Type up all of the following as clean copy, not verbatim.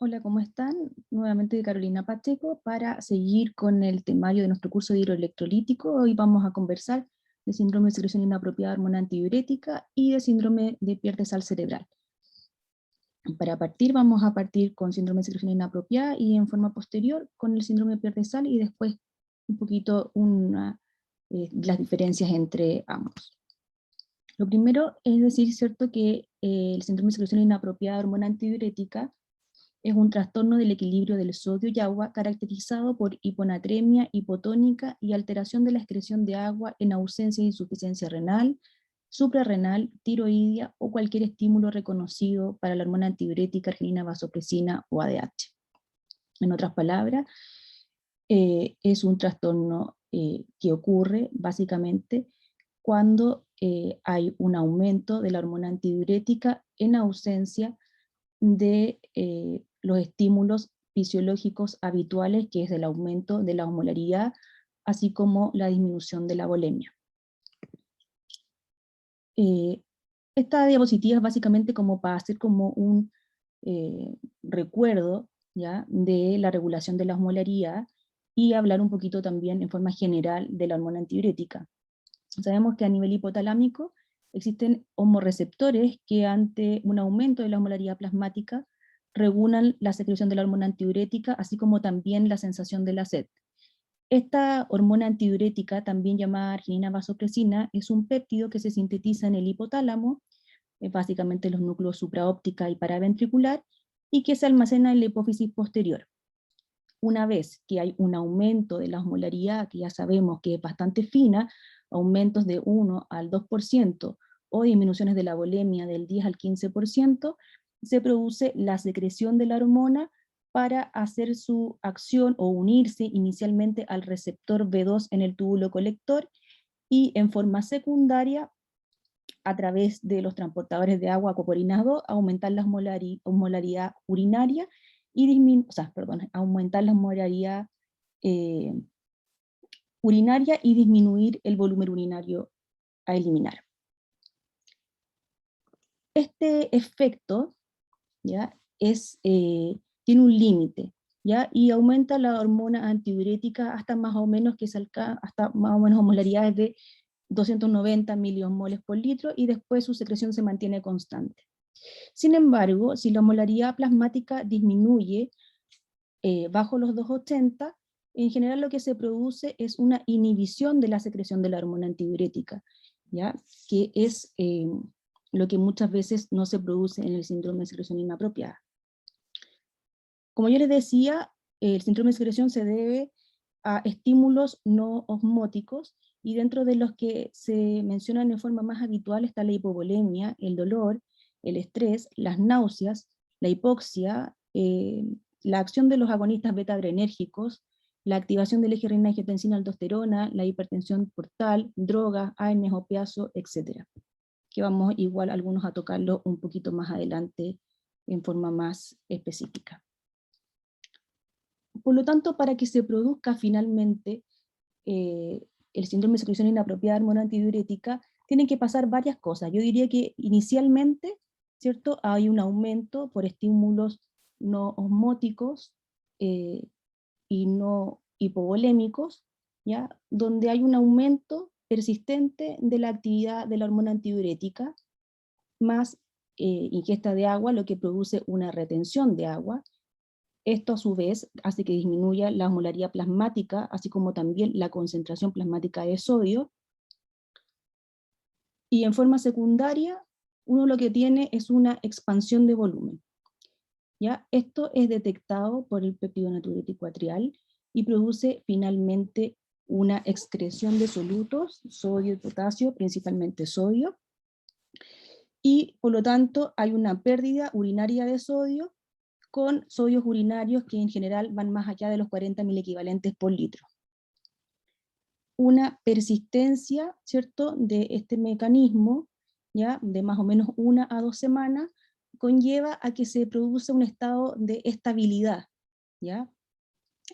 Hola, ¿cómo están? Nuevamente Carolina Pacheco para seguir con el temario de nuestro curso de hidroelectrolítico. Hoy vamos a conversar de síndrome de secreción inapropiada de hormona antidiurética y de síndrome de pierde sal cerebral. Para partir, vamos a partir con síndrome de secreción inapropiada y en forma posterior con el síndrome de pierde sal y después un poquito las diferencias entre ambos. Lo primero es decir, ¿cierto?, que el síndrome de secreción inapropiada de hormona antidiurética es un trastorno del equilibrio del sodio y agua caracterizado por hiponatremia hipotónica y alteración de la excreción de agua en ausencia de insuficiencia renal, suprarrenal, tiroidea o cualquier estímulo reconocido para la hormona antidiurética, arginina, vasopresina o ADH. En otras palabras, es un trastorno que ocurre básicamente cuando hay un aumento de la hormona antidiurética en ausencia de los estímulos fisiológicos habituales, que es el aumento de la osmolaridad, así como la disminución de la volemia. Esta diapositiva es básicamente como para hacer como un recuerdo, ¿ya?, de la regulación de la osmolaridad y hablar un poquito también en forma general de la hormona antidiurética. Sabemos que a nivel hipotalámico existen hormoreceptores que ante un aumento de la osmolaridad plasmática regulan la secreción de la hormona antidiurética, así como también la sensación de la sed. Esta hormona antidiurética, también llamada arginina vasopresina, es un péptido que se sintetiza en el hipotálamo, básicamente los núcleos supraóptica y paraventricular, y que se almacena en la hipófisis posterior. Una vez que hay un aumento de la osmolaridad, que ya sabemos que es bastante fina, aumentos de 1 al 2%, o disminuciones de la volemia del 10 al 15%, se produce la secreción de la hormona para hacer su acción o unirse inicialmente al receptor B2 en el túbulo colector, y en forma secundaria, a través de los transportadores de agua aquaporina 2, aumentar la osmolaridad urinaria y aumentar la osmolaridad urinaria y disminuir el volumen urinario a eliminar. Este efecto, ¿ya?, tiene un límite, ¿ya?, y aumenta la hormona antidiurética hasta más o menos osmolaridades de 290 miliosmoles por litro, y después su secreción se mantiene constante. Sin embargo, si la osmolaridad plasmática disminuye bajo los 280, en general lo que se produce es una inhibición de la secreción de la hormona antidiurética, ¿ya?, que es lo que muchas veces no se produce en el síndrome de secreción inapropiada. Como yo les decía, el síndrome de secreción se debe a estímulos no osmóticos, y dentro de los que se mencionan en forma más habitual está la hipovolemia, el dolor, el estrés, las náuseas, la hipoxia, la acción de los agonistas beta-adrenérgicos, la activación del eje renina-angiotensina-aldosterona, la hipertensión portal, drogas, ARNs, opiáceos, etc. Que vamos igual algunos a tocarlo un poquito más adelante en forma más específica. Por lo tanto, para que se produzca finalmente el síndrome de secreción inapropiada de hormona antidiurética, tienen que pasar varias cosas. Yo diría que inicialmente, ¿cierto?, hay un aumento por estímulos no osmóticos y no hipovolémicos, ¿ya?, donde hay un aumento persistente de la actividad de la hormona antidiurética, más ingesta de agua, lo que produce una retención de agua. Esto a su vez hace que disminuya la osmolaridad plasmática, así como también la concentración plasmática de sodio. Y en forma secundaria, uno lo que tiene es una expansión de volumen, ¿ya? Esto es detectado por el péptido natriurético atrial y produce finalmente una excreción de solutos, sodio y potasio, principalmente sodio, y por lo tanto hay una pérdida urinaria de sodio, con sodios urinarios que en general van más allá de los 40 milequivalentes por litro. Una persistencia, ¿cierto?, de este mecanismo, ¿ya?, de más o menos 1 a 2 semanas, conlleva a que se produce un estado de estabilidad, ¿ya?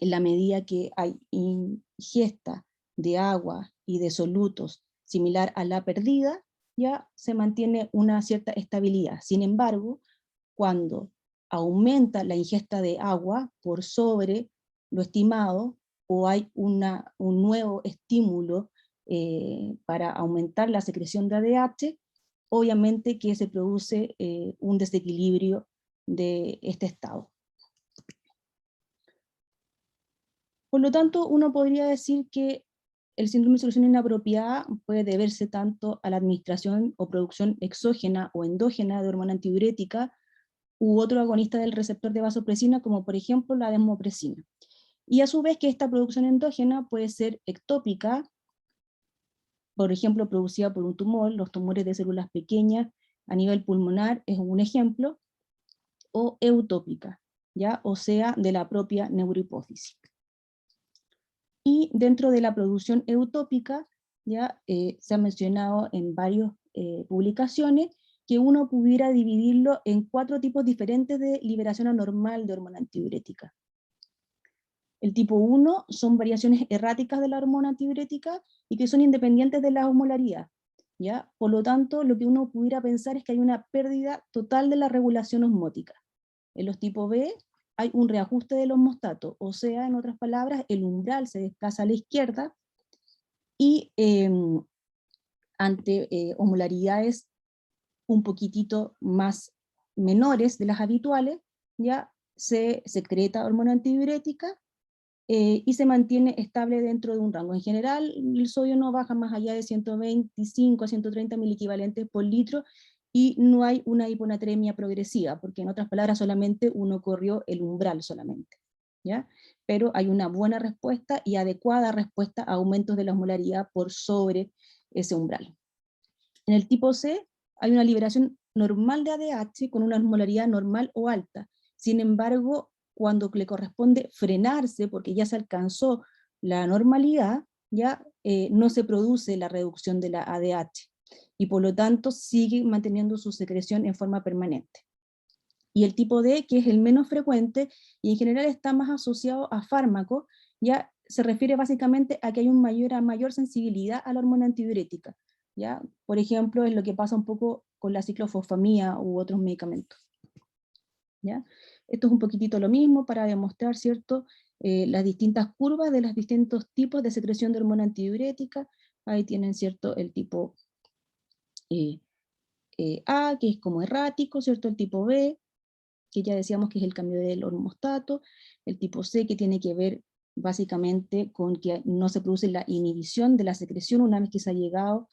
En la medida que hay ingesta de agua y de solutos similar a la perdida, ya se mantiene una cierta estabilidad. Sin embargo, cuando aumenta la ingesta de agua por sobre lo estimado, o hay un nuevo estímulo para aumentar la secreción de ADH, obviamente que se produce un desequilibrio de este estado. Por lo tanto, uno podría decir que el síndrome de secreción inapropiada puede deberse tanto a la administración o producción exógena o endógena de hormona antidiurética u otro agonista del receptor de vasopresina, como por ejemplo la desmopresina. Y a su vez que esta producción endógena puede ser ectópica, por ejemplo producida por un tumor, los tumores de células pequeñas a nivel pulmonar es un ejemplo, o eutópica, ¿ya? O sea, de la propia neurohipófisis. Y dentro de la producción eutópica, ya se ha mencionado en varias publicaciones, que uno pudiera dividirlo en 4 tipos diferentes de liberación anormal de hormona antidiurética. El tipo 1 son variaciones erráticas de la hormona antidiurética y que son independientes de la osmolaridad, ¿ya? Por lo tanto, lo que uno pudiera pensar es que hay una pérdida total de la regulación osmótica. En los tipos B hay un reajuste del osmostato, o sea, en otras palabras, el umbral se desplaza a la izquierda y ante osmolaridades un poquitito más menores de las habituales, ya se secreta hormona antidiurética y se mantiene estable dentro de un rango. En general, el sodio no baja más allá de 125 a 130 miliequivalentes por litro, y no hay una hiponatremia progresiva, porque en otras palabras solamente uno corrió el umbral solamente, ¿ya? Pero hay una buena respuesta y adecuada respuesta a aumentos de la osmolaridad por sobre ese umbral. En el tipo C hay una liberación normal de ADH con una osmolaridad normal o alta. Sin embargo, cuando le corresponde frenarse, porque ya se alcanzó la normalidad, ya no se produce la reducción de la ADH, y por lo tanto sigue manteniendo su secreción en forma permanente. Y el tipo D, que es el menos frecuente, y en general está más asociado a fármacos, ya se refiere básicamente a que hay una mayor sensibilidad a la hormona antidiurética, ¿ya? Por ejemplo, es lo que pasa un poco con la ciclofosfamida u otros medicamentos, ¿ya? Esto es un poquitito lo mismo para demostrar, ¿cierto?, las distintas curvas de los distintos tipos de secreción de hormona antidiurética. Ahí tienen, ¿cierto?, el tipo A, que es como errático, ¿cierto?, el tipo B, que ya decíamos que es el cambio del hormostato, el tipo C, que tiene que ver básicamente con que no se produce la inhibición de la secreción una vez que se ha llegado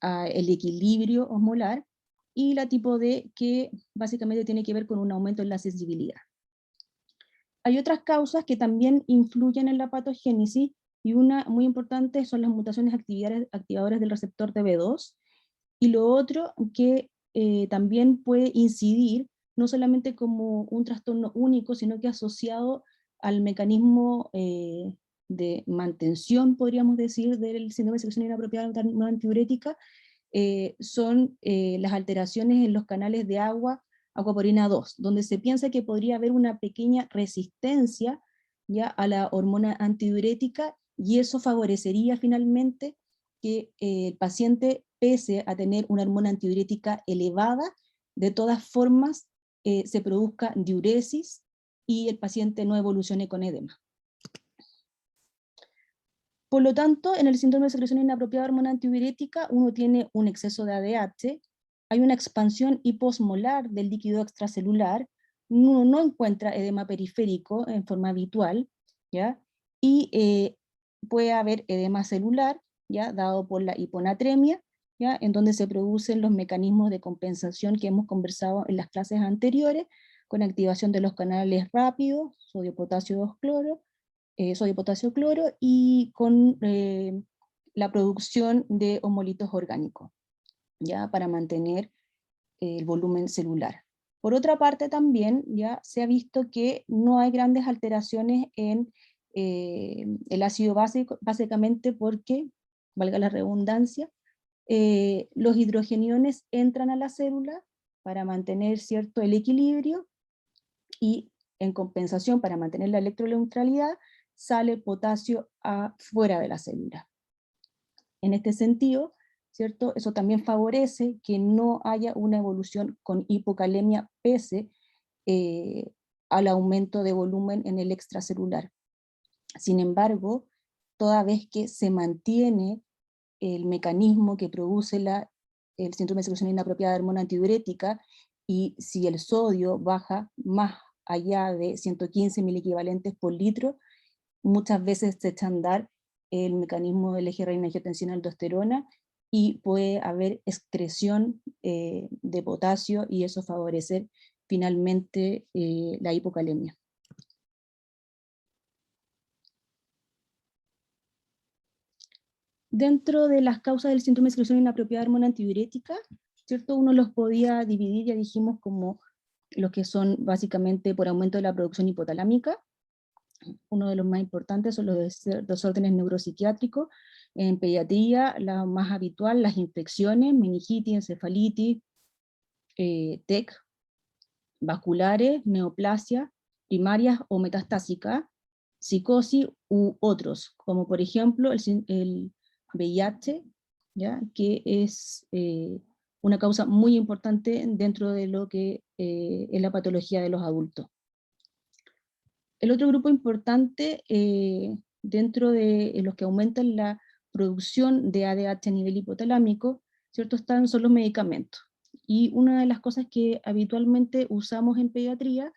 al equilibrio osmolar, y la tipo D, que básicamente tiene que ver con un aumento en la sensibilidad. Hay otras causas que también influyen en la patogénesis, y una muy importante son las mutaciones activadoras del receptor TB2, y lo otro que también puede incidir, no solamente como un trastorno único, sino que asociado al mecanismo de mantención, podríamos decir, del síndrome de secreción inapropiada de hormona antidiurética, son las alteraciones en los canales de acuaporina 2, donde se piensa que podría haber una pequeña resistencia ya a la hormona antidiurética, y eso favorecería finalmente que el paciente, pese a tener una hormona antidiurética elevada, de todas formas se produzca diuresis y el paciente no evolucione con edema. Por lo tanto, en el síndrome de secreción inapropiada de hormona antidiurética, uno tiene un exceso de ADH, hay una expansión hiposmolar del líquido extracelular, uno no encuentra edema periférico en forma habitual, ¿ya? Y puede haber edema celular, ¿ya?, dado por la hiponatremia, ¿ya?, en donde se producen los mecanismos de compensación que hemos conversado en las clases anteriores, con activación de los canales rápidos, sodio-potasio 2-cloro, sodio-potasio-cloro, y con la producción de homolitos orgánicos, ya, para mantener el volumen celular. Por otra parte también ya se ha visto que no hay grandes alteraciones en el ácido básico, básicamente porque, valga la redundancia, los hidrogeniones entran a la célula para mantener, ¿cierto?, el equilibrio, y en compensación, para mantener la electroneutralidad, sale potasio afuera de la célula. En este sentido, ¿cierto? Eso también favorece que no haya una evolución con hipocalemia pese al aumento de volumen en el extracelular. Sin embargo, toda vez que se mantiene el mecanismo que produce el síndrome de secreción inapropiada de hormona antidiurética, y si el sodio baja más allá de 115 miliequivalentes por litro, muchas veces se echa a andar el mecanismo del eje reina-angiotensina-aldosterona y puede haber excreción de potasio y eso favorecer finalmente la hipocalemia. Dentro de las causas del síndrome de secreción inapropiada de hormona antidiurética, ¿cierto? Uno los podía dividir, ya dijimos, como los que son básicamente por aumento de la producción hipotalámica. Uno de los más importantes son los desórdenes neuropsiquiátricos. En pediatría, la más habitual, las infecciones, meningitis, encefalitis, TEC, vasculares, neoplasia, primarias o metastásicas, psicosis u otros, como por ejemplo el VIH, ¿ya? Que es una causa muy importante dentro de lo que es la patología de los adultos. El otro grupo importante dentro de los que aumentan la producción de ADH a nivel hipotalámico, ¿cierto? Son los medicamentos. Y una de las cosas que habitualmente usamos en pediatría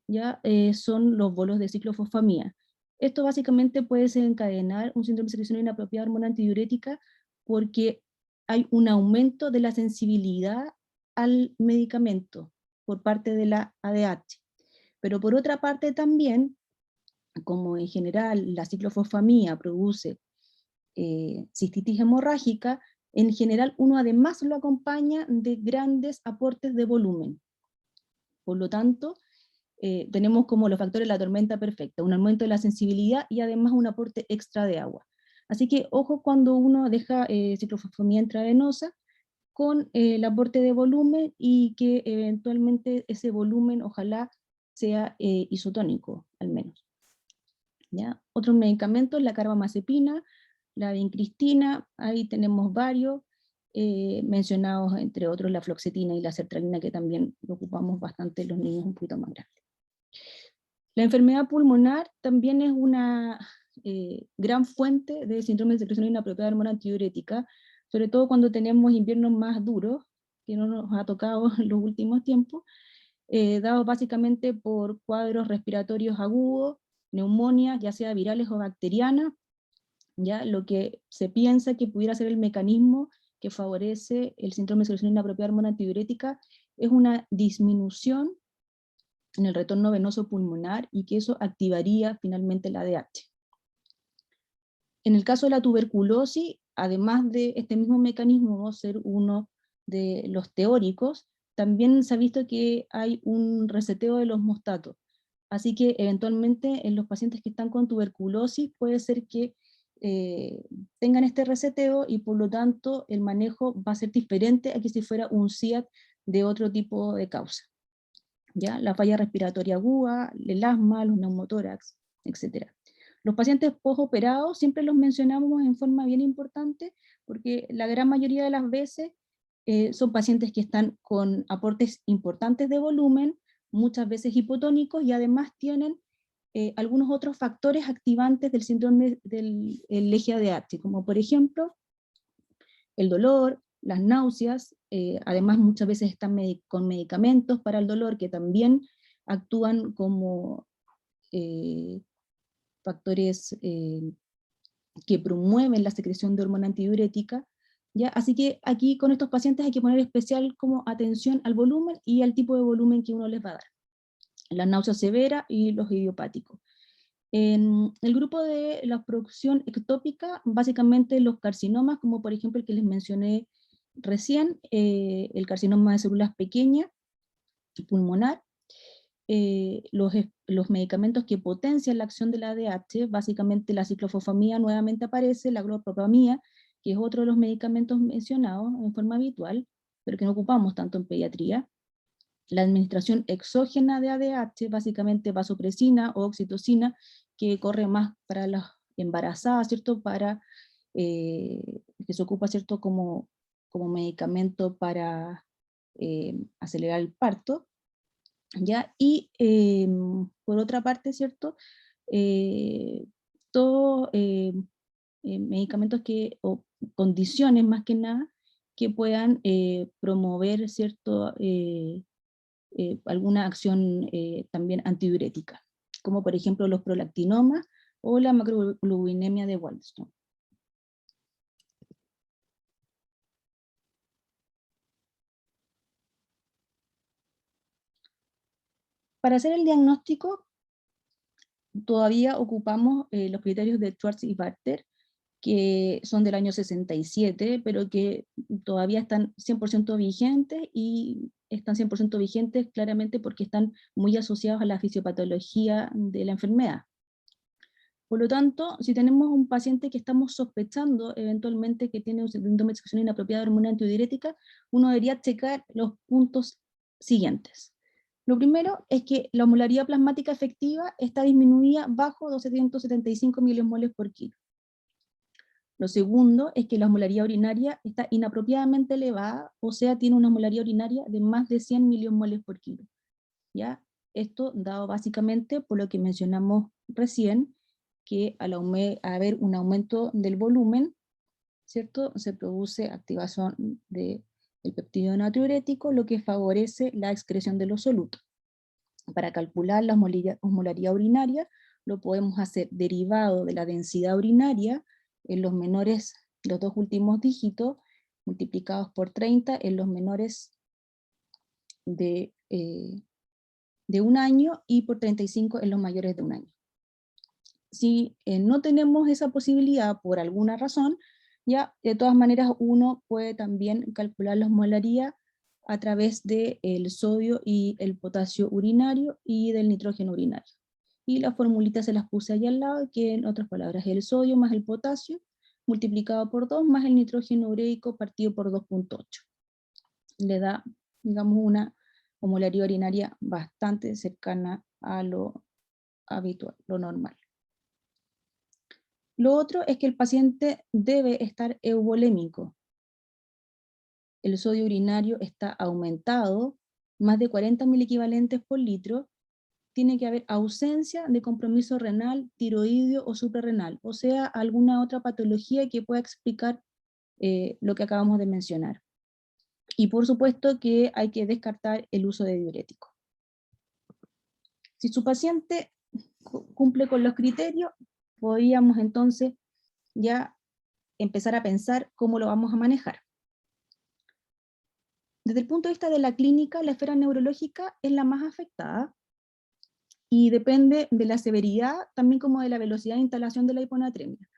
ya son los bolos de ciclofosfamida. Esto básicamente puede desencadenar un síndrome de secreción inapropiada de hormona antidiurética porque hay un aumento de la sensibilidad al medicamento por parte de la ADH. Pero por otra parte también, como en general la ciclofosfamida produce cistitis hemorrágica, en general uno además lo acompaña de grandes aportes de volumen. Por lo tanto, tenemos como los factores de la tormenta perfecta, un aumento de la sensibilidad y además un aporte extra de agua. Así que ojo cuando uno deja ciclofosfamida intravenosa con el aporte de volumen y que eventualmente ese volumen ojalá sea isotónico al menos. ¿Ya? Otros medicamentos, la carbamazepina, la vincristina, ahí tenemos varios, mencionados entre otros la fluoxetina y la sertralina, que también lo ocupamos bastante en los niños un poquito más grandes. La enfermedad pulmonar también es una gran fuente de síndrome de secreción inapropiada de hormona antidiurética, sobre todo cuando tenemos inviernos más duros, que no nos ha tocado en los últimos tiempos, dados básicamente por cuadros respiratorios agudos, neumonias, ya sea virales o bacterianas, ya lo que se piensa que pudiera ser el mecanismo que favorece el síndrome de secreción inapropiada de hormona antidiurética es una disminución en el retorno venoso pulmonar y que eso activaría finalmente la ADH. En el caso de la tuberculosis, además de este mismo mecanismo ser uno de los teóricos, también se ha visto que hay un reseteo de los mostatos. Así que eventualmente en los pacientes que están con tuberculosis puede ser que tengan este reseteo y por lo tanto el manejo va a ser diferente a que si fuera un SIAD de otro tipo de causa. ¿Ya? La falla respiratoria aguda, el asma, los neumotórax, etc. Los pacientes postoperados siempre los mencionamos en forma bien importante porque la gran mayoría de las veces son pacientes que están con aportes importantes de volumen, muchas veces hipotónicos, y además tienen algunos otros factores activantes del síndrome del eje ADH, como por ejemplo el dolor, las náuseas, además muchas veces están con medicamentos para el dolor que también actúan como factores que promueven la secreción de hormona antidiurética, ¿ya? Así que aquí con estos pacientes hay que poner especial como atención al volumen y al tipo de volumen que uno les va a dar. La náusea severa y los idiopáticos. En el grupo de la producción ectópica, básicamente los carcinomas, como por ejemplo el que les mencioné recién, el carcinoma de células pequeñas, pulmonar, los medicamentos que potencian la acción de la ADH, básicamente la ciclofosfamida nuevamente aparece, la glopropamida, que es otro de los medicamentos mencionados en forma habitual, pero que no ocupamos tanto en pediatría. La administración exógena de ADH, básicamente vasopresina o oxitocina, que corre más para las embarazadas, ¿cierto? Para, que se ocupa, ¿cierto? Como como medicamento para acelerar el parto, ¿ya? Y por otra parte, ¿cierto? Todos medicamentos o condiciones más que nada que puedan promover, ¿cierto? Alguna acción también antidiurética, como por ejemplo los prolactinomas o la macroglobulinemia de Waldenström. Para hacer el diagnóstico, todavía ocupamos los criterios de Schwartz y Barter, que son del año 67, pero que todavía están 100% vigentes, y están 100% vigentes claramente porque están muy asociados a la fisiopatología de la enfermedad. Por lo tanto, si tenemos un paciente que estamos sospechando eventualmente que tiene un síndrome de secreción inapropiada de hormona antidiurética, uno debería checar los puntos siguientes. Lo primero es que la osmolaridad plasmática efectiva está disminuida bajo 275 milimoles por kilo. Lo segundo es que la osmolaridad urinaria está inapropiadamente elevada, o sea, tiene una osmolaridad urinaria de más de 100 milimoles por kilo. ¿Ya? Esto dado básicamente por lo que mencionamos recién, que al haber un aumento del volumen, ¿cierto? Se produce activación del péptido natriurético, lo que favorece la excreción de los solutos. Para calcular la osmolaridad urinaria, lo podemos hacer derivado de la densidad urinaria en los menores, los dos últimos dígitos, multiplicados por 30 en los menores de 1 año, y por 35 en los mayores de 1 año. Si no tenemos esa posibilidad por alguna razón, ya de todas maneras uno puede también calcular la osmolaridad a través del sodio y el potasio urinario y del nitrógeno urinario. Y las formulitas se las puse ahí al lado, que en otras palabras el sodio más el potasio multiplicado por 2 más el nitrógeno ureico partido por 2.8. Le da, digamos, una osmolaridad urinaria bastante cercana a lo habitual, lo normal. Lo otro es que el paciente debe estar euvolémico. El sodio urinario está aumentado, más de 40 miliequivalentes por litro. Tiene que haber ausencia de compromiso renal, tiroideo o suprarrenal, o sea, alguna otra patología que pueda explicar lo que acabamos de mencionar. Y por supuesto que hay que descartar el uso de diurético. Si su paciente cumple con los criterios, podríamos entonces ya empezar a pensar cómo lo vamos a manejar. Desde el punto de vista de la clínica, la esfera neurológica es la más afectada, y depende de la severidad, también como de la velocidad de instalación de la hiponatremia.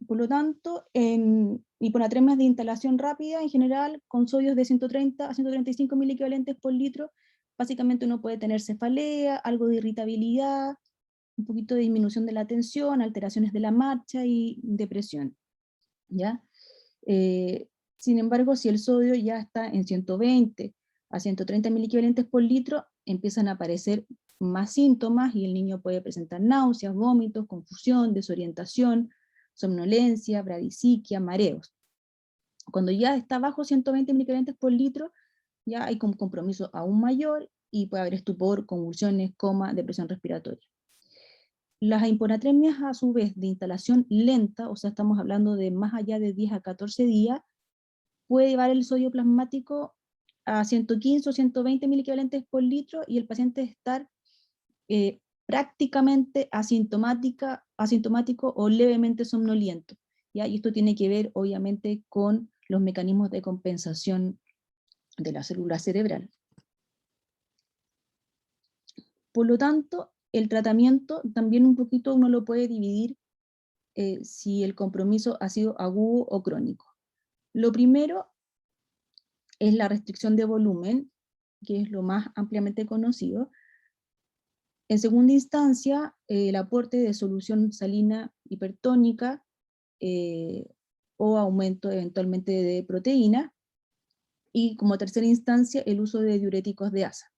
Por lo tanto, en hiponatremias de instalación rápida, en general, con sodios de 130 a 135 miliequivalentes por litro, básicamente uno puede tener cefalea, algo de irritabilidad, un poquito de disminución de la tensión, alteraciones de la marcha y depresión, ¿ya? Sin embargo, si el sodio ya está en 120 a 130 miliequivalentes por litro, empiezan a aparecer más síntomas, y el niño puede presentar náuseas, vómitos, confusión, desorientación, somnolencia, bradisiquia, mareos. Cuando ya está bajo 120 miliequivalentes por litro, ya hay un compromiso aún mayor, y puede haber estupor, convulsiones, coma, depresión respiratoria. Las hiponatremias, a su vez, de instalación lenta, o sea, estamos hablando de más allá de 10 a 14 días, puede llevar el sodio plasmático a 115 o 120 miliequivalentes por litro, y el paciente estar prácticamente asintomático o levemente somnoliento, ¿ya? Y esto tiene que ver, obviamente, con los mecanismos de compensación de la célula cerebral. Por lo tanto, el tratamiento también un poquito uno lo puede dividir si el compromiso ha sido agudo o crónico. Lo primero es la restricción de volumen, que es lo más ampliamente conocido. En segunda instancia, el aporte de solución salina hipertónica o aumento eventualmente de proteína. Y como tercera instancia, el uso de diuréticos de asa.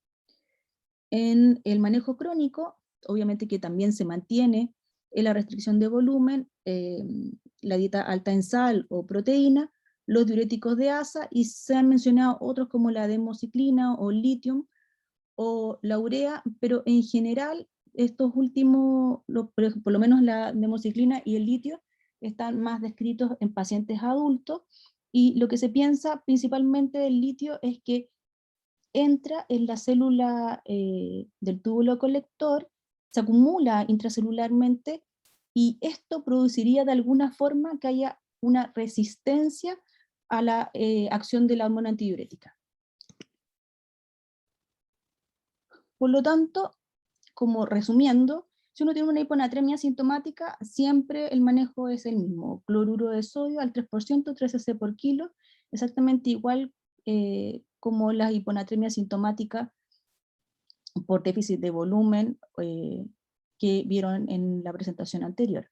En el manejo crónico, obviamente que también se mantiene la restricción de volumen, la dieta alta en sal o proteína, los diuréticos de asa, y se han mencionado otros como la demociclina o litium o la urea, pero en general estos últimos, por lo menos la demociclina y el litio, están más descritos en pacientes adultos, y lo que se piensa principalmente del litio es que entra en la célula del túbulo colector, se acumula intracelularmente, y esto produciría de alguna forma que haya una resistencia a la acción de la hormona antidiurética. Por lo tanto, como resumiendo, si uno tiene una hiponatremia asintomática, siempre el manejo es el mismo: cloruro de sodio al 3%, 3 cc por kilo, exactamente igual como la hiponatremia asintomática por déficit de volumen que vieron en la presentación anterior.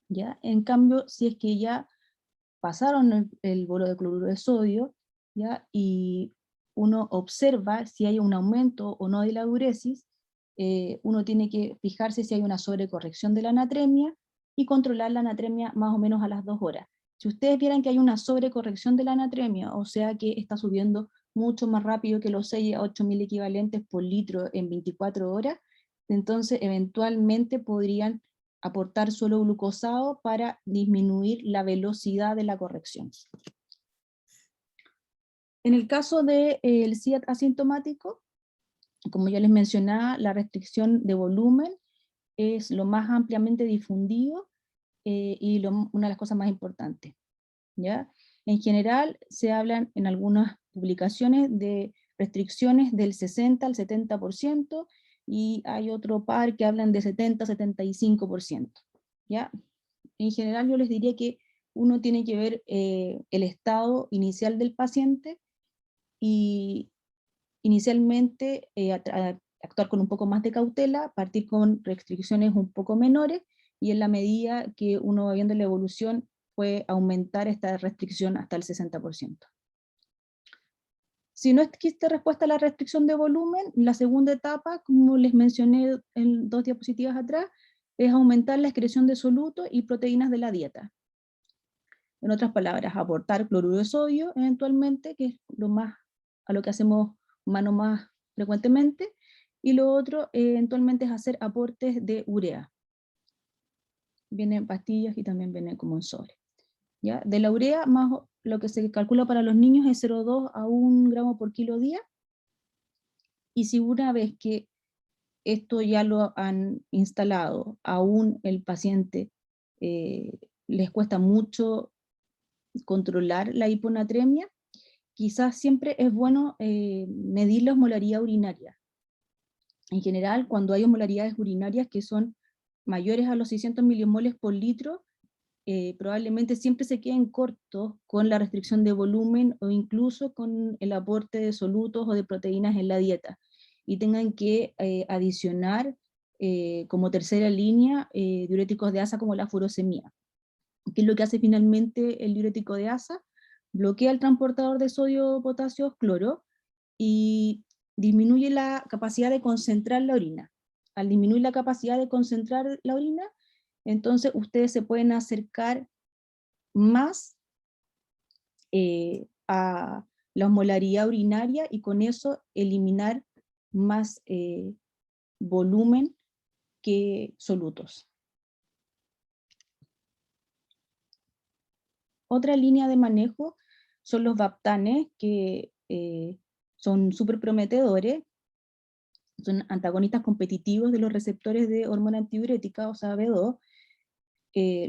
¿Ya? En cambio, si es que ya pasaron el bolo de cloruro de sodio, ¿ya? Y uno observa si hay un aumento o no de la diuresis, uno tiene que fijarse si hay una sobrecorrección de la natremia y controlar la natremia más o menos a las 2 horas. Si ustedes vieran que hay una sobrecorrección de la natremia, o sea que está subiendo mucho más rápido que los 6 a 8 mil equivalentes por litro en 24 horas, entonces eventualmente podrían aportar solo glucosado para disminuir la velocidad de la corrección. En el caso del SIAD asintomático, como ya les mencionaba, la restricción de volumen es lo más ampliamente difundido y una de las cosas más importantes, ¿ya? En general, se hablan en algunas publicaciones de restricciones del 60 al 70%, y hay otro par que hablan de 70-75%, ¿ya? En general yo les diría que uno tiene que ver el estado inicial del paciente, y inicialmente actuar con un poco más de cautela, partir con restricciones un poco menores, y en la medida que uno va viendo la evolución puede aumentar esta restricción hasta el 60%. Si no existe respuesta a la restricción de volumen, la segunda etapa, como les mencioné en 2 diapositivas atrás, es aumentar la excreción de solutos y proteínas de la dieta. En otras palabras, aportar cloruro de sodio eventualmente, que es a lo que hacemos mano más frecuentemente, y lo otro eventualmente es hacer aportes de urea. Vienen pastillas y también vienen como en sobre. ¿Ya? De la urea, lo que se calcula para los niños es 0,2 a 1 gramo por kilo día, y si una vez que esto ya lo han instalado, aún el paciente les cuesta mucho controlar la hiponatremia, quizás siempre es bueno medir la osmolaridad urinaria. En general, cuando hay osmolaridades urinarias que son mayores a los 600 milimoles por litro, probablemente siempre se queden cortos con la restricción de volumen o incluso con el aporte de solutos o de proteínas en la dieta, y tengan que adicionar como tercera línea diuréticos de asa como la furosemida. ¿Qué es lo que hace finalmente el diurético de asa? Bloquea el transportador de sodio, potasio, cloro, y disminuye la capacidad de concentrar la orina. Al disminuir la capacidad de concentrar la orina, entonces ustedes se pueden acercar más a la osmolaridad urinaria, y con eso eliminar más volumen que solutos. Otra línea de manejo son los baptanes, que son súper prometedores, son antagonistas competitivos de los receptores de hormona antidiurética, o sea, B2.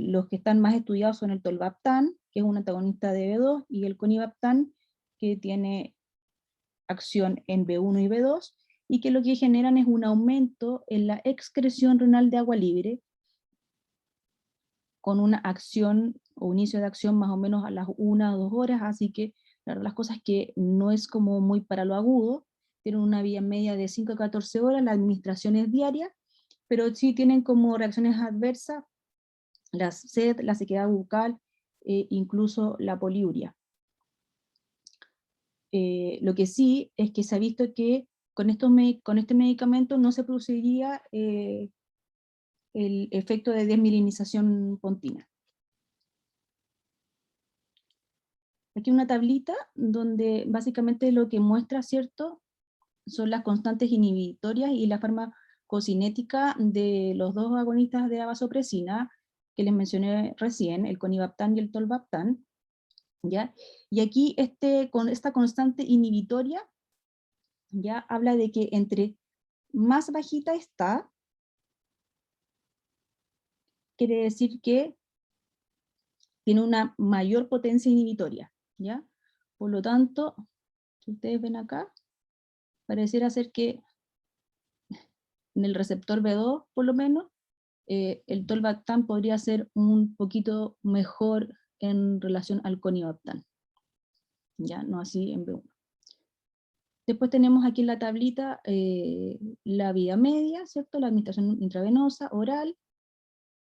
Los que están más estudiados son el tolvaptan, que es un antagonista de B2, y el conivaptan, que tiene acción en B1 y B2, y que lo que generan es un aumento en la excreción renal de agua libre, con una acción o inicio de acción más o menos a las 1 o 2 horas, así que las cosas que no es como muy para lo agudo, tienen una vía media de 5 a 14 horas, la administración es diaria, pero sí tienen como reacciones adversas la sed, la sequedad bucal, incluso la poliuria. Lo que sí es que se ha visto que con este medicamento no se produciría el efecto de desmilinización pontina. Aquí una tablita donde básicamente lo que muestra, ¿cierto?, son las constantes inhibitorias y la farmacocinética de los dos agonistas de la vasopresina que les mencioné recién, el conivaptán y el tolvaptán, ¿ya? Y aquí con esta constante inhibitoria ya habla de que entre más bajita está, quiere decir que tiene una mayor potencia inhibitoria, ¿ya? Por lo tanto, si ustedes ven acá, pareciera ser que en el receptor B2, por lo menos, el tolvaptán podría ser un poquito mejor en relación al conivaptán, ¿ya? No así en B1. Después tenemos aquí en la tablita la vía media, ¿cierto? La administración intravenosa, oral,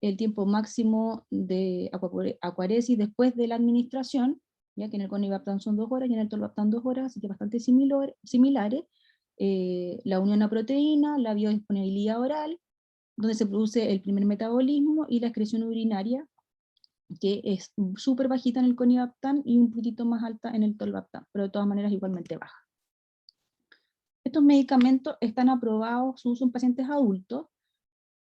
el tiempo máximo de acuaresis después de la administración, ya que en el conivaptán son 2 horas y en el tolvaptán 2 horas, así que bastante similares. La unión a proteína, la biodisponibilidad oral, donde se produce el primer metabolismo, y la excreción urinaria, que es súper bajita en el conivaptán y un poquito más alta en el tolvaptán, pero de todas maneras igualmente baja. Estos medicamentos están aprobados su uso en pacientes adultos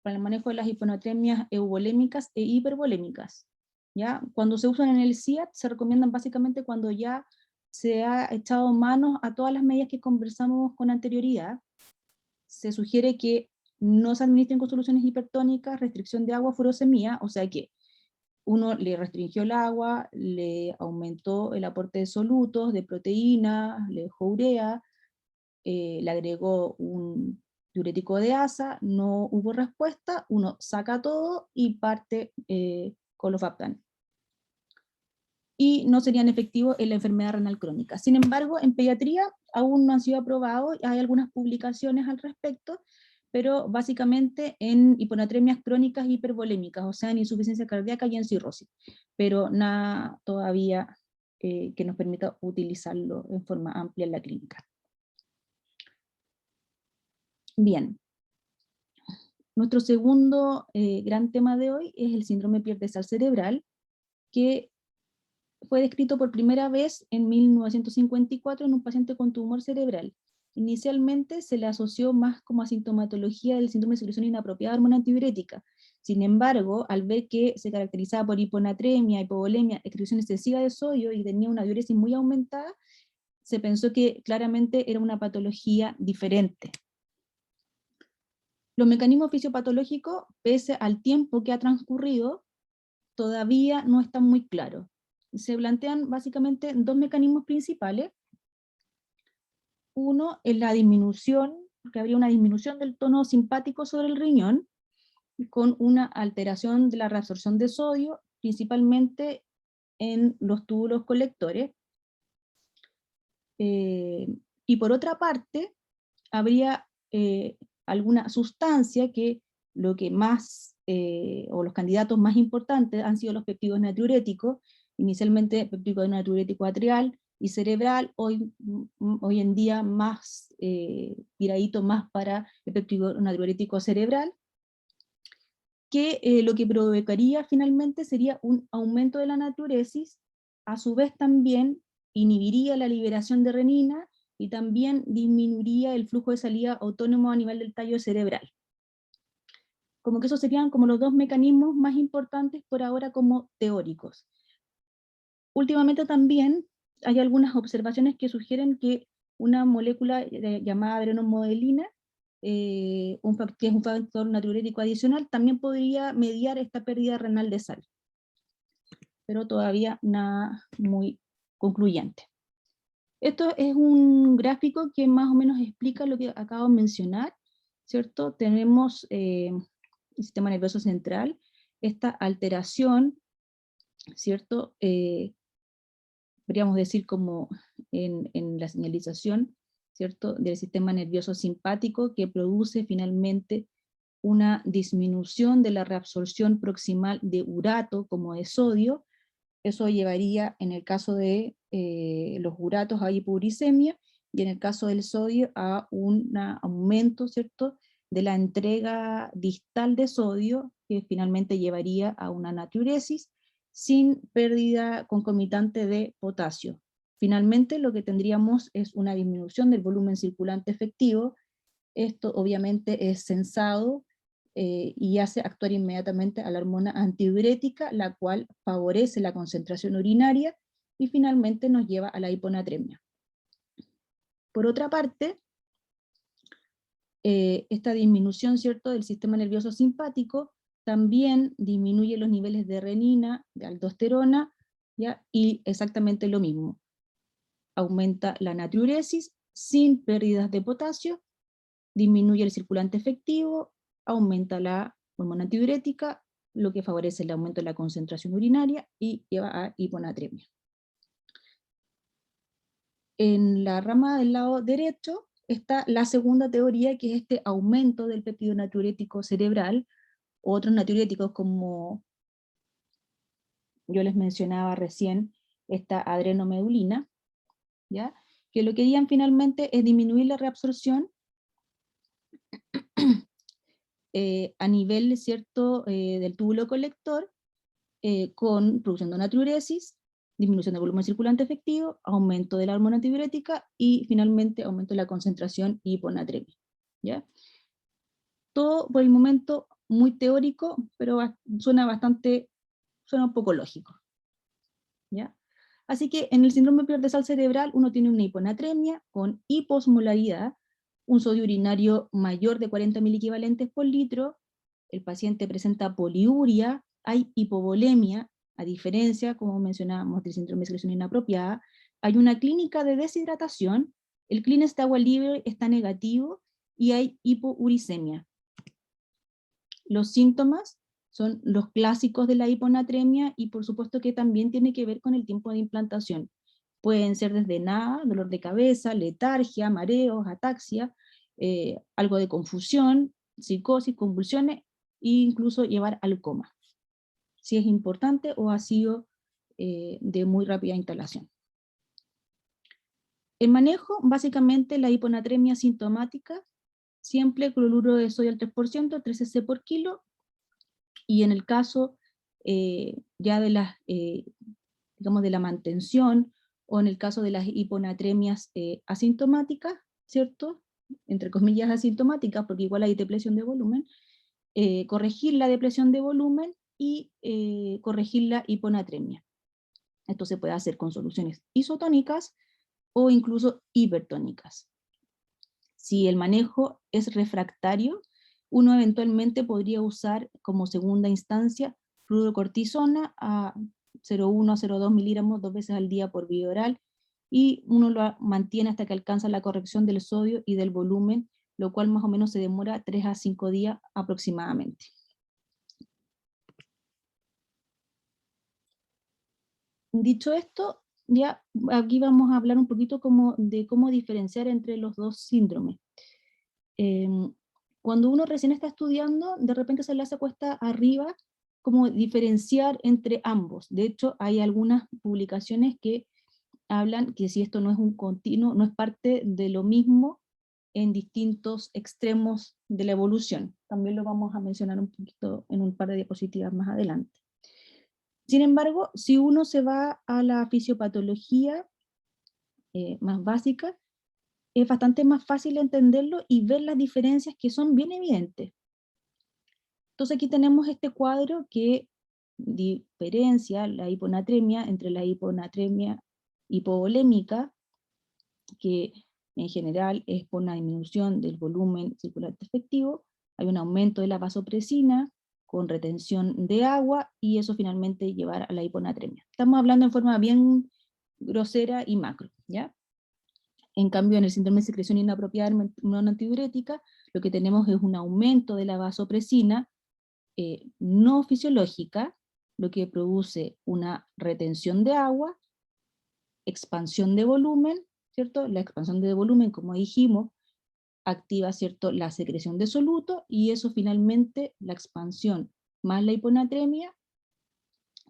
para el manejo de las hiponatremias euvolémicas e hipervolémicas, ¿ya? Cuando se usan en el CIAT se recomiendan básicamente cuando ya se ha echado manos a todas las medidas que conversamos con anterioridad. Se sugiere que no se administren con soluciones hipertónicas, restricción de agua, furosemía, o sea que uno le restringió el agua, le aumentó el aporte de solutos, de proteínas, le dejó urea, le agregó un diurético de asa, no hubo respuesta, uno saca todo y parte con los Faptan. Y no serían efectivos en la enfermedad renal crónica. Sin embargo, en pediatría aún no han sido aprobados, hay algunas publicaciones al respecto, pero básicamente en hiponatremias crónicas hipervolémicas, o sea, en insuficiencia cardíaca y en cirrosis, pero nada todavía que nos permita utilizarlo en forma amplia en la clínica. Bien, nuestro segundo gran tema de hoy es el síndrome pierde-sal cerebral, que fue descrito por primera vez en 1954 en un paciente con tumor cerebral. Inicialmente se le asoció más como asintomatología del síndrome de secreción inapropiada de hormona antidiurética. Sin embargo, al ver que se caracterizaba por hiponatremia, hipovolemia, excreción excesiva de sodio y tenía una diuresis muy aumentada, se pensó que claramente era una patología diferente. Los mecanismos fisiopatológicos, pese al tiempo que ha transcurrido, todavía no están muy claros. Se plantean básicamente dos mecanismos principales. Uno es la disminución, que habría una disminución del tono simpático sobre el riñón, con una alteración de la reabsorción de sodio, principalmente en los túbulos colectores. Y por otra parte, habría alguna sustancia que lo que más, o los candidatos más importantes han sido los péptidos natriuréticos, inicialmente péptido natriurético atrial y cerebral, hoy en día más tiradito más para el péptido natriurético cerebral, que lo que provocaría finalmente sería un aumento de la natriuresis, a su vez también inhibiría la liberación de renina, y también disminuiría el flujo de salida autónomo a nivel del tallo cerebral. Como que esos serían como los dos mecanismos más importantes por ahora como teóricos. Últimamente también hay algunas observaciones que sugieren que una molécula llamada adrenomodelina, que es un factor natriurético adicional, también podría mediar esta pérdida renal de sal. Pero todavía nada muy concluyente. Esto es un gráfico que más o menos explica lo que acabo de mencionar, ¿cierto? Tenemos el sistema nervioso central, esta alteración, ¿cierto? Podríamos decir como en la señalización, ¿cierto? Del sistema nervioso simpático, que produce finalmente una disminución de la reabsorción proximal de urato como de sodio. Eso llevaría, en el caso de los uratos, a hipoglucemia, y en el caso del sodio a un aumento, ¿cierto?, de la entrega distal de sodio, que finalmente llevaría a una natriuresis, sin pérdida concomitante de potasio. Finalmente, lo que tendríamos es una disminución del volumen circulante efectivo. Esto obviamente es sensado y hace actuar inmediatamente a la hormona antidiurética, la cual favorece la concentración urinaria y finalmente nos lleva a la hiponatremia. Por otra parte, esta disminución, ¿cierto?, del sistema nervioso simpático también disminuye los niveles de renina, de aldosterona, ¿ya? Y exactamente lo mismo. Aumenta la natriuresis sin pérdidas de potasio, disminuye el circulante efectivo, aumenta la hormona antidiurética, lo que favorece el aumento de la concentración urinaria y lleva a hiponatremia. En la rama del lado derecho está la segunda teoría, que es este aumento del péptido natriurético cerebral. Otros natriuréticos, como yo les mencionaba recién, esta adrenomedulina, ¿ya?, que lo que harían finalmente es disminuir la reabsorción a nivel, ¿cierto?, del túbulo colector, con producción de natriuresis, disminución del volumen circulante efectivo, aumento de la hormona antidiurética y finalmente aumento de la concentración y hiponatremia, ¿ya? Todo por el momento muy teórico, pero suena un poco lógico, ¿ya? Así que en el síndrome pierdesal cerebral uno tiene una hiponatremia con hiposmolaridad, un sodio urinario mayor de 40 miliequivalentes por litro, el paciente presenta poliuria, hay hipovolemia, a diferencia, como mencionábamos, del síndrome de secreción inapropiada, hay una clínica de deshidratación, el Cleanest de agua libre está negativo y hay hipouricemia. Los síntomas son los clásicos de la hiponatremia y por supuesto que también tiene que ver con el tiempo de implantación. Pueden ser desde nada, dolor de cabeza, letargia, mareos, ataxia, algo de confusión, psicosis, convulsiones e incluso llevar al coma, si es importante o ha sido de muy rápida instalación. El manejo, básicamente la hiponatremia sintomática, siempre cloruro de sodio al 3%, 3 cc por kilo, y en el caso ya de las, digamos, de la mantención, o en el caso de las hiponatremias asintomáticas, ¿cierto?, entre comillas asintomáticas, porque igual hay depresión de volumen, corregir la depresión de volumen y corregir la hiponatremia. Esto se puede hacer con soluciones isotónicas o incluso hipertónicas. Si el manejo es refractario, uno eventualmente podría usar como segunda instancia fluorocortisona a 0,1 a 0,2 miligramos 2 veces al día por vía oral, y uno lo mantiene hasta que alcanza la corrección del sodio y del volumen, lo cual más o menos se demora 3 a 5 días aproximadamente. Dicho esto, ya aquí vamos a hablar un poquito de cómo diferenciar entre los dos síndromes. Cuando uno recién está estudiando, de repente se le hace cuesta arriba como diferenciar entre ambos. De hecho, hay algunas publicaciones que hablan que si esto no es un continuo, no es parte de lo mismo en distintos extremos de la evolución. También lo vamos a mencionar un poquito en un par de diapositivas más adelante. Sin embargo, si uno se va a la fisiopatología más básica, es bastante más fácil entenderlo y ver las diferencias que son bien evidentes. Entonces aquí tenemos este cuadro que diferencia la hiponatremia entre la hiponatremia hipovolémica, que en general es por una disminución del volumen circulante efectivo, hay un aumento de la vasopresina con retención de agua, y eso finalmente llevar a la hiponatremia. Estamos hablando en forma bien grosera y macro, ¿ya? En cambio, en el síndrome de secreción inapropiada de hormona antidiurética, lo que tenemos es un aumento de la vasopresina no fisiológica, lo que produce una retención de agua, expansión de volumen, ¿cierto? La expansión de volumen, como dijimos, activa, ¿cierto?, la secreción de soluto, y eso finalmente, la expansión más la hiponatremia,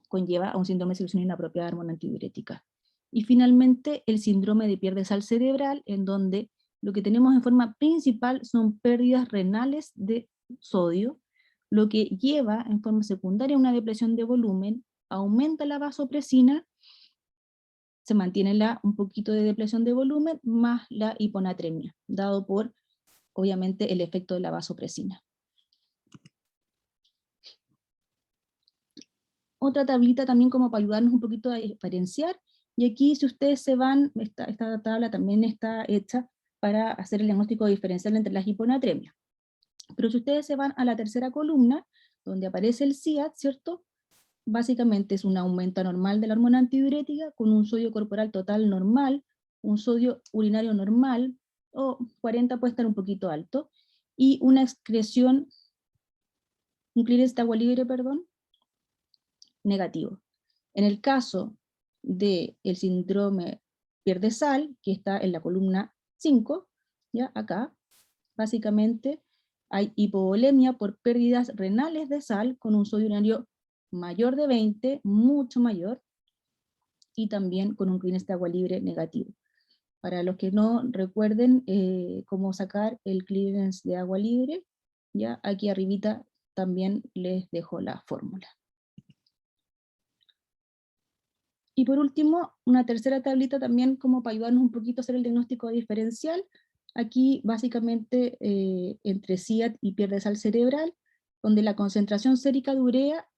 conlleva a un síndrome de secreción inapropiada de hormona antidiurética. Y finalmente, el síndrome de pierde sal cerebral, en donde lo que tenemos en forma principal son pérdidas renales de sodio, lo que lleva en forma secundaria a una depresión de volumen aumenta la vasopresina, se mantiene un poquito de depresión de volumen, más la hiponatremia, dado por, obviamente, el efecto de la vasopresina. Otra tablita también como para ayudarnos un poquito a diferenciar, y aquí si ustedes se van, esta tabla también está hecha para hacer el diagnóstico diferencial entre las hiponatremias. Pero si ustedes se van a la tercera columna, donde aparece el SIAD, ¿cierto? Básicamente es un aumento anormal de la hormona antidiurética con un sodio corporal total normal, un sodio urinario normal, o 40 puede estar un poquito alto, y una excreción, un clearance de agua libre, perdón, negativo. En el caso del síndrome pierde sal, que está en la columna 5, ¿ya? Acá, básicamente hay hipovolemia por pérdidas renales de sal con un sodio urinario mayor de 20, mucho mayor, y también con un clearance de agua libre negativo. Para los que no recuerden cómo sacar el clearance de agua libre, ya aquí arribita también les dejo la fórmula. Y por último, una tercera tablita también como para ayudarnos un poquito a hacer el diagnóstico diferencial. Aquí básicamente entre SIAD y pierde sal cerebral, donde la concentración sérica de urea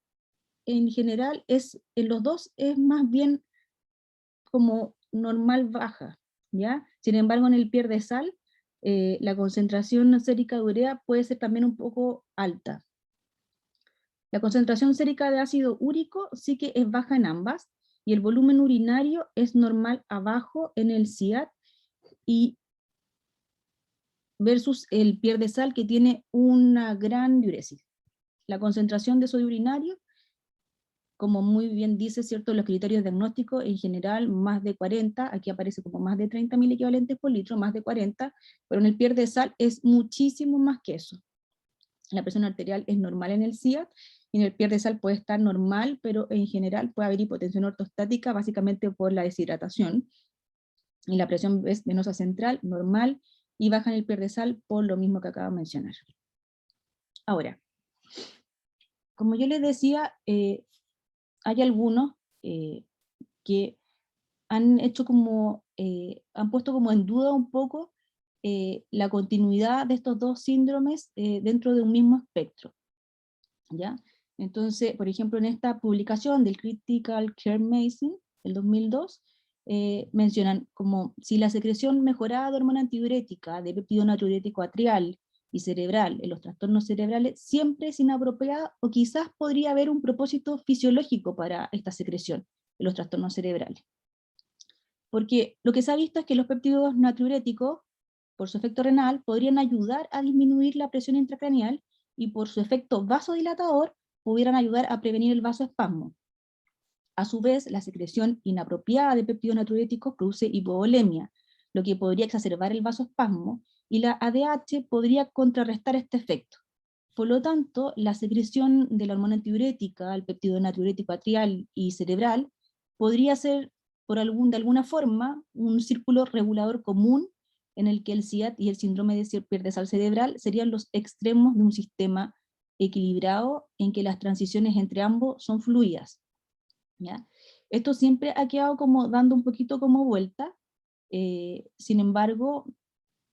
en general en los dos es más bien como normal baja, ¿ya? Sin embargo en el pierde sal, la concentración sérica de urea puede ser también un poco alta. La concentración sérica de ácido úrico sí que es baja en ambas, y el volumen urinario es normal abajo en el SIAD, y versus el pierde sal que tiene una gran diuresis. La concentración de sodio urinario, como muy bien dice, ¿cierto?, los criterios diagnósticos, en general más de 40, aquí aparece como más de 30.000 equivalentes por litro, más de 40, pero en el pierde sal es muchísimo más que eso. La presión arterial es normal en el SIAD, y en el pierde sal puede estar normal, pero en general puede haber hipotensión ortostática, básicamente por la deshidratación, y la presión venosa central normal, y baja en el pierde sal por lo mismo que acabo de mencionar. Ahora, como yo les decía, hay algunos que han hecho como, han puesto como en duda un poco la continuidad de estos dos síndromes dentro de un mismo espectro, ¿ya? Entonces, por ejemplo, en esta publicación del Critical Care Medicine, el 2002, mencionan como si la secreción mejorada de hormona antidiurética, de péptido natriurético atrial y cerebral en los trastornos cerebrales siempre es inapropiada, o quizás podría haber un propósito fisiológico para esta secreción en los trastornos cerebrales. Porque lo que se ha visto es que los péptidos natriuréticos, por su efecto renal, podrían ayudar a disminuir la presión intracraneal, y por su efecto vasodilatador pudieran ayudar a prevenir el vasoespasmo. A su vez, la secreción inapropiada de péptidos natriuréticos produce hipovolemia, lo que podría exacerbar el vasoespasmo, y la ADH podría contrarrestar este efecto. Por lo tanto, la secreción de la hormona antidiurética, el péptido natriurético atrial y cerebral, podría ser de alguna forma un círculo regulador común en el que el SIAD y el síndrome de pierde sal cerebral serían los extremos de un sistema equilibrado en que las transiciones entre ambos son fluidas, ¿ya? Esto siempre ha quedado como dando un poquito como vuelta, sin embargo,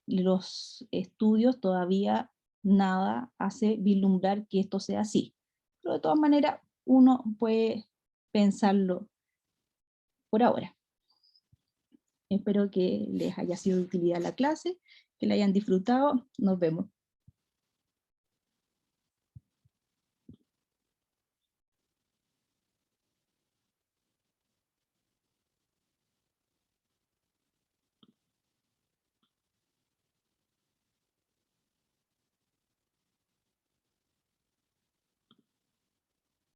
los estudios todavía nada hace vislumbrar que esto sea así. Pero de todas maneras, uno puede pensarlo por ahora. Espero que les haya sido de utilidad la clase, que la hayan disfrutado. Nos vemos.